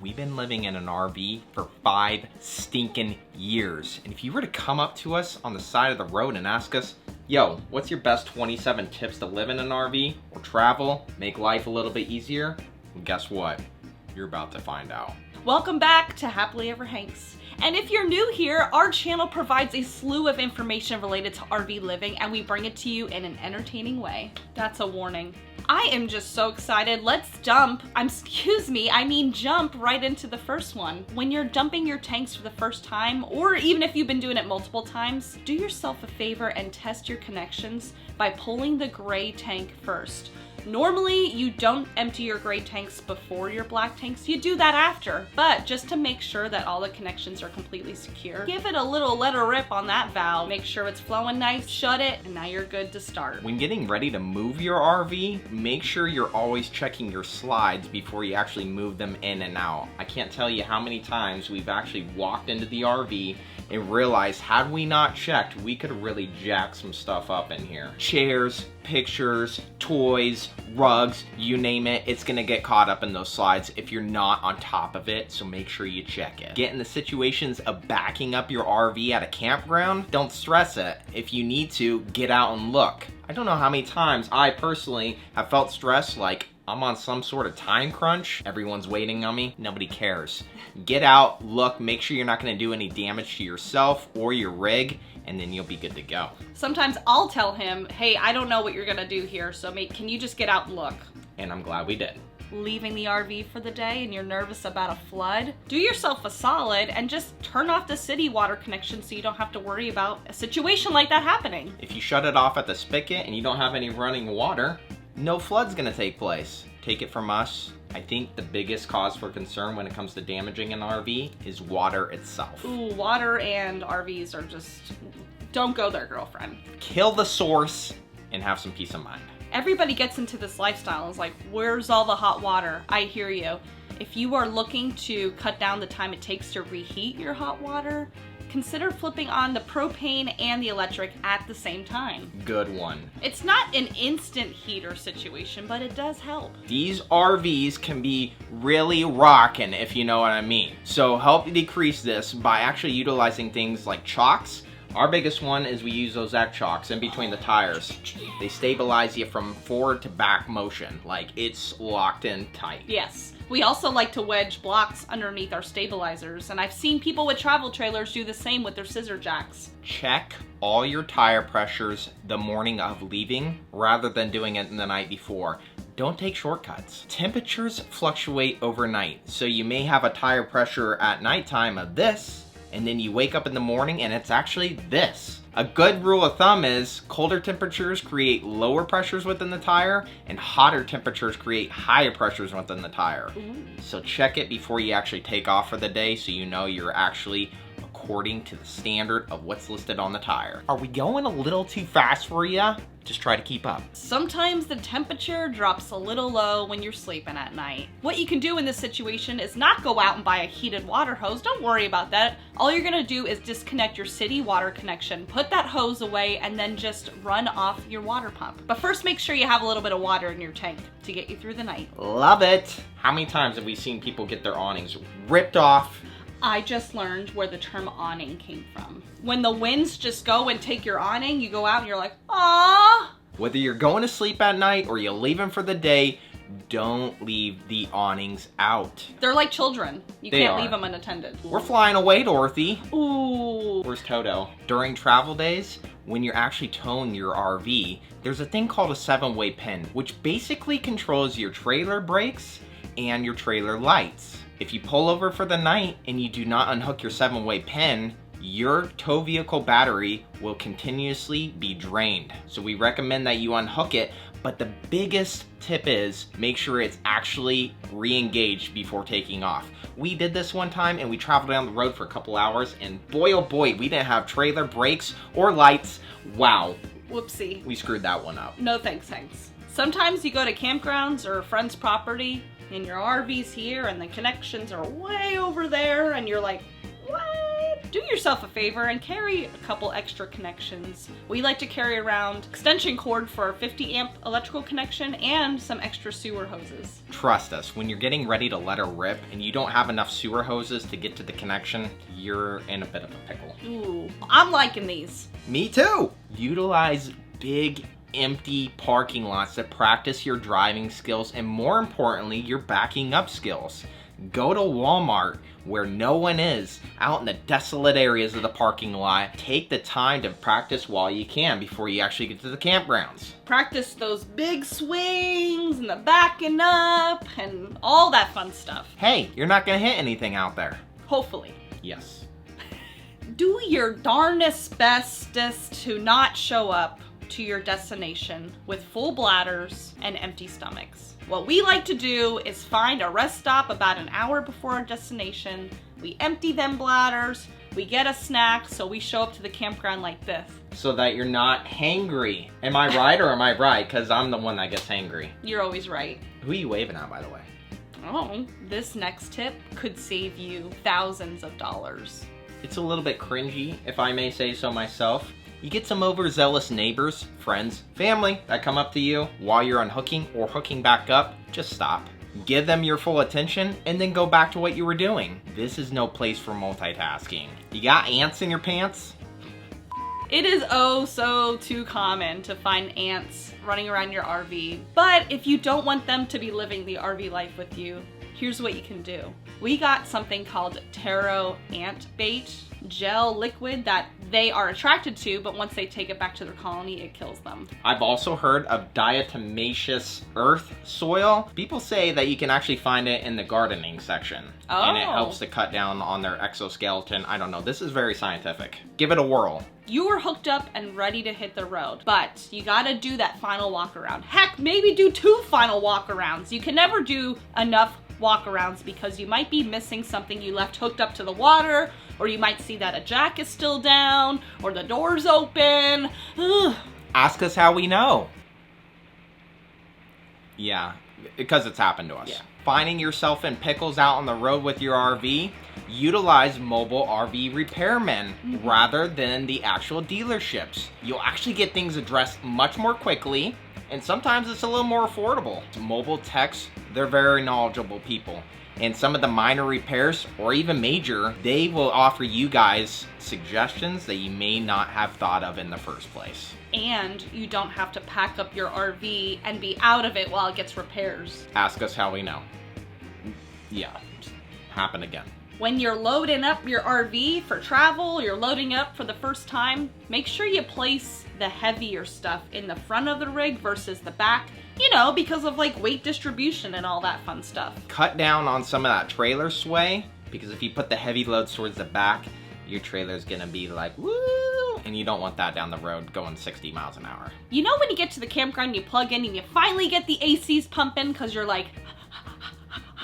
we've been living in an RV for 5 stinking years. And if you were to come up to us on the side of the road and ask us, yo, what's your best 27 tips to live in an RV or travel, make life a little bit easier? Well, guess what? You're about to find out. Welcome back to Happily Ever Hanks. And if you're new here, our channel provides a slew of information related to RV living, and we bring it to you in an entertaining way. That's a warning. I am just so excited. Let's jump right into the first one. When you're dumping your tanks for the first time, or even if you've been doing it multiple times, do yourself a favor and test your connections by pulling the gray tank first. Normally, you don't empty your gray tanks before your black tanks. You do that after, but just to make sure that all the connections are completely secure, give it a little let her rip on that valve. Make sure it's flowing nice, shut it, and now you're good to start. When getting ready to move your RV, make sure you're always checking your slides before you actually move them in and out. I can't tell you how many times we've actually walked into the RV and realized, had we not checked, we could really jack some stuff up in here. Chairs, pictures, toys, rugs, you name it, it's gonna get caught up in those slides if you're not on top of it, so make sure you check it. Get in the situations of backing up your RV at a campground, don't stress it. If you need to, get out and look. I don't know how many times I personally have felt stressed, like I'm on some sort of time crunch, everyone's waiting on me, nobody cares. Get out, look, make sure you're not gonna do any damage to yourself or your rig, and then you'll be good to go. Sometimes I'll tell him, hey, I don't know what you're gonna do here, so can you just get out and look? And I'm glad we did. Leaving the RV for the day and you're nervous about a flood, do yourself a solid and just turn off the city water connection so you don't have to worry about a situation like that happening. If you shut it off at the spigot and you don't have any running water, no flood's gonna take place. Take it from us, I think the biggest cause for concern when it comes to damaging an RV is water itself. Ooh, water and RVs are just, don't go there, girlfriend. Kill the source and have some peace of mind. Everybody gets into this lifestyle and is like, where's all the hot water? I hear you. If you are looking to cut down the time it takes to reheat your hot water, consider flipping on the propane and the electric at the same time. Good one. It's not an instant heater situation, but it does help. These RVs can be really rockin', if you know what I mean. So help decrease this by actually utilizing things like chocks. Our biggest one is we use those Zach chocks in between the tires. They stabilize you from forward to back motion, like it's locked in tight. Yes. We also like to wedge blocks underneath our stabilizers, and I've seen people with travel trailers do the same with their scissor jacks. Check all your tire pressures the morning of leaving rather than doing it the night before. Don't take shortcuts. Temperatures fluctuate overnight, so you may have a tire pressure at nighttime of this, and then you wake up in the morning and it's actually this. A good rule of thumb is colder temperatures create lower pressures within the tire and hotter temperatures create higher pressures within the tire. Ooh. So check it before you actually take off for the day so you know you're actually according to the standard of what's listed on the tire. Are we going a little too fast for you? Just try to keep up. Sometimes the temperature drops a little low when you're sleeping at night. What you can do in this situation is not go out and buy a heated water hose. Don't worry about that. All you're gonna do is disconnect your city water connection, put that hose away, and then just run off your water pump. But first, make sure you have a little bit of water in your tank to get you through the night. Love it. How many times have we seen people get their awnings ripped off? I just learned where the term awning came from. When the winds just go and take your awning, you go out and you're like, ah. Whether you're going to sleep at night or you're leaving for the day, don't leave the awnings out. They're like children. You can't leave them unattended. We're flying away, Dorothy. Ooh. Where's Toto? During travel days, when you're actually towing your RV, there's a thing called a 7-way pin, which basically controls your trailer brakes and your trailer lights. If you pull over for the night and you do not unhook your 7-way pin, your tow vehicle battery will continuously be drained. So we recommend that you unhook it, but the biggest tip is make sure it's actually re-engaged before taking off. We did this one time and we traveled down the road for a couple hours and boy oh boy, we didn't have trailer brakes or lights. Wow. Whoopsie. We screwed that one up. No thanks, Hanks. Sometimes you go to campgrounds or a friend's property and your RV's here and the connections are way over there and you're like, what? do yourself a favor and carry a couple extra connections. We like to carry around extension cord for a 50 amp electrical connection and some extra sewer hoses. Trust us, when you're getting ready to let her rip and you don't have enough sewer hoses to get to the connection, you're in a bit of a pickle. Ooh, I'm liking these. Me too! Utilize big, empty parking lots to practice your driving skills and, more importantly, your backing up skills. Go to Walmart where no one is, out in the desolate areas of the parking lot. Take the time to practice while you can before you actually get to the campgrounds. Practice those big swings and the backing up and all that fun stuff. Hey, you're not gonna hit anything out there. Hopefully. Yes. Do your darnest bestest to not show up to your destination with full bladders and empty stomachs. What we like to do is find a rest stop about an hour before our destination. We empty them bladders, we get a snack, so we show up to the campground like this. So that you're not hangry. Am I right or am I right? Because I'm the one that gets hangry. You're always right. Who are you waving at, by the way? Oh, this next tip could save you thousands of dollars. It's a little bit cringy, if I may say so myself. You get some overzealous neighbors, friends, family that come up to you while you're unhooking or hooking back up. Just stop. Give them your full attention and then go back to what you were doing. This is no place for multitasking. You got ants in your pants? It is oh so too common to find ants running around your RV. But if you don't want them to be living the RV life with you, here's what you can do. We got something called taro ant bait, gel liquid that they are attracted to, but once they take it back to their colony, it kills them. I've also heard of diatomaceous earth soil. People say that you can actually find it in the gardening section. Oh. And it helps to cut down on their exoskeleton. I don't know, this is very scientific. Give it a whirl. You are hooked up and ready to hit the road, but you gotta do that final walk around. Heck, maybe do 2 final walk arounds. You can never do enough walk-arounds because you might be missing something you left hooked up to the water, or you might see that a jack is still down, or the door's open. Ugh. Ask us how we know. Yeah, because it's happened to us. Yeah. Finding yourself in pickles out on the road with your RV, utilize mobile RV repairmen rather than the actual dealerships. You'll actually get things addressed much more quickly, and sometimes it's a little more affordable. Mobile techs, they're very knowledgeable people. And some of the minor repairs, or even major, they will offer you guys suggestions that you may not have thought of in the first place. And you don't have to pack up your RV and be out of it while it gets repairs. Ask us how we know. Yeah, happen again. When you're loading up your RV for travel, you're loading up for the first time, make sure you place the heavier stuff in the front of the rig versus the back, you know, because of like weight distribution and all that fun stuff. Cut down on some of that trailer sway, because if you put the heavy loads towards the back, your trailer's gonna be like, woo, and you don't want that down the road going 60 miles an hour. You know when you get to the campground, you plug in and you finally get the ACs pumping because you're like,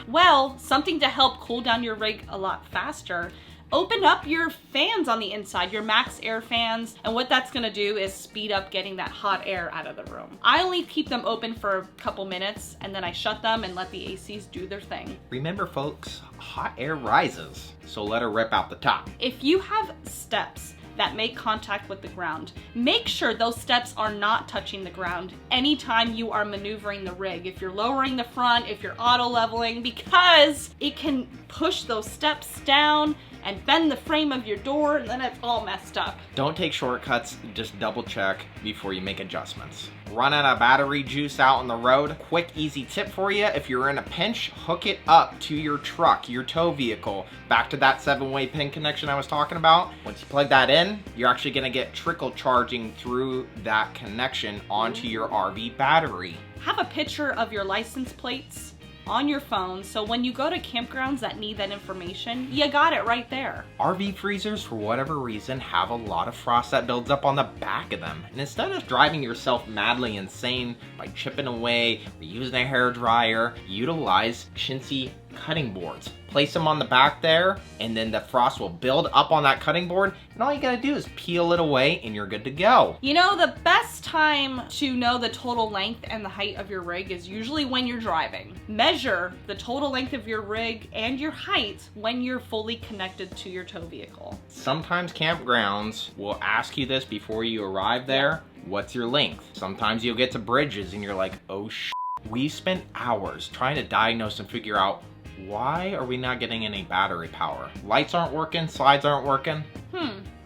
well, something to help cool down your rig a lot faster. Open up your fans on the inside, your max air fans, and what that's gonna do is speed up getting that hot air out of the room. I only keep them open for a couple minutes and then I shut them and let the ACs do their thing. Remember folks, hot air rises, so let her rip out the top. If you have steps that make contact with the ground, make sure those steps are not touching the ground anytime you are maneuvering the rig. If you're lowering the front, if you're auto leveling, because it can push those steps down and bend the frame of your door, and then it's all messed up. Don't take shortcuts, just double check before you make adjustments. Run out of battery juice out on the road. Quick, easy tip for you, if you're in a pinch, hook it up to your truck, your tow vehicle. Back to that 7-way pin connection I was talking about. Once you plug that in, you're actually gonna get trickle charging through that connection onto your RV battery. Have a picture of your license plates on your phone, so when you go to campgrounds that need that information, you got it right there. RV freezers, for whatever reason, have a lot of frost that builds up on the back of them. And instead of driving yourself madly insane by chipping away or using a hair dryer, utilize chintzy cutting boards. Place them on the back there, and then the frost will build up on that cutting board, and all you gotta do is peel it away, and you're good to go. You know, the best time to know the total length and the height of your rig is usually when you're driving. Measure the total length of your rig and your height when you're fully connected to your tow vehicle. Sometimes campgrounds will ask you this before you arrive there. What's your length? Sometimes you'll get to bridges, and you're like, oh sh*. We spent hours trying to diagnose and figure out, why are we not getting any battery power? Lights aren't working, slides aren't working.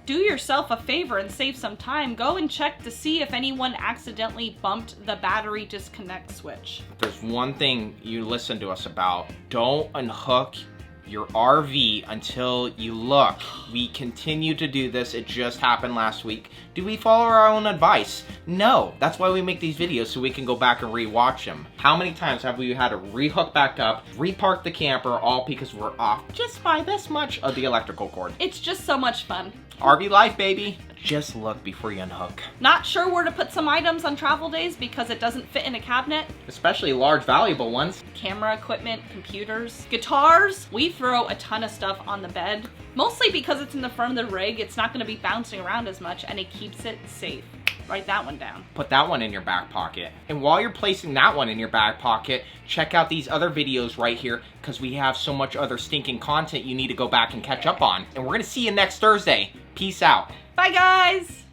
Do yourself a favor and save some time. Go and check to see if anyone accidentally bumped the battery disconnect switch. If there's one thing you listen to us about, don't unhook your RV until you look. We continue to do this. It just happened last week. Do we follow our own advice? No. That's why we make these videos, so we can go back and rewatch them. How many times have we had to rehook back up, repark the camper, all because we're off just by this much of the electrical cord? It's just so much fun. RV life, baby. Just look before you unhook. Not sure where to put some items on travel days because it doesn't fit in a cabinet? Especially large, valuable ones. Camera equipment, computers, guitars. We throw a ton of stuff on the bed. Mostly because it's in the front of the rig, it's not gonna be bouncing around as much and it keeps it safe. Write that one down. Put that one in your back pocket. And while you're placing that one in your back pocket, check out these other videos right here because we have so much other stinking content you need to go back and catch up on. And we're gonna see you next Thursday. Peace out. Bye guys!